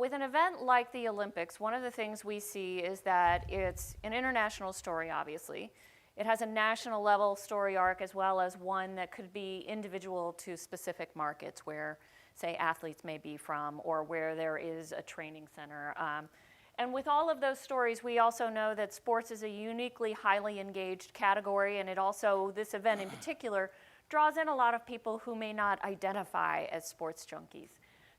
With an event like the Olympics, one of the things we see is that it's an international story, obviously. It has a national level story arc as well as one that could be individual to specific markets where, say, athletes may be from or where there is a training center. And with all of those stories, we also know that sports is a uniquely highly engaged category, and it also, this event in particular, draws in a lot of people who may not identify as sports junkies.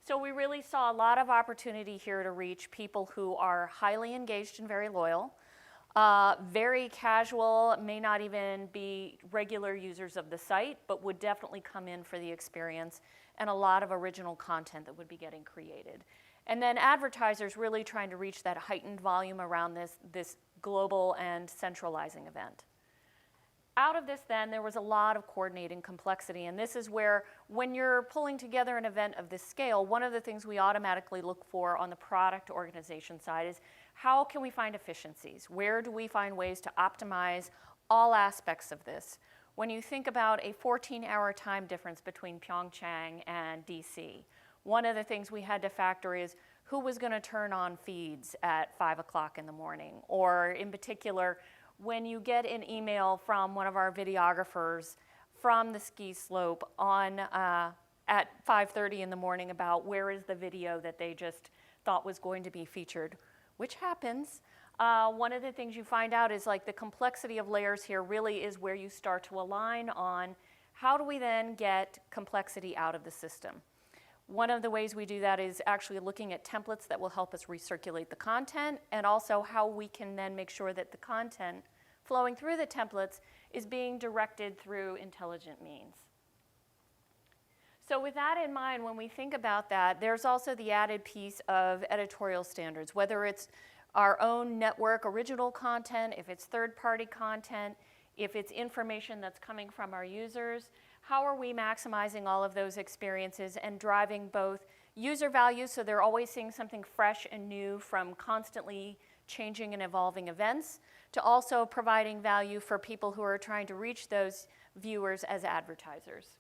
So we really saw a lot of opportunity here to reach people who are highly engaged and very loyal, very casual, may not even be regular users of the site, but would definitely come in for the experience, and a lot of original content that would be getting created. And then advertisers really trying to reach that heightened volume around this global and centralizing event. Out of this then, there was a lot of coordinating complexity, and this is where, when you're pulling together an event of this scale, one of the things we automatically look for on the product organization side is how can we find efficiencies? Where do we find ways to optimize all aspects of this? When you think about a 14-hour time difference between Pyeongchang and DC, one of the things we had to factor is who was going to turn on feeds at 5 o'clock in the morning, or in particular, when you get an email from one of our videographers from the ski slope on at 5:30 in the morning about where is the video that they just thought was going to be featured, which happens. One of the things you find out is like the complexity of layers here really is where you start to align on how do we then get complexity out of the system. One of the ways we do that is actually looking at templates that will help us recirculate the content, and also how we can then make sure that the content flowing through the templates is being directed through intelligent means. So with that in mind, when we think about that, there's also the added piece of editorial standards, whether it's our own network original content, if it's third-party content, if it's information that's coming from our users. How are we maximizing all of those experiences and driving both user value, so they're always seeing something fresh and new from constantly changing and evolving events, to also providing value for people who are trying to reach those viewers as advertisers.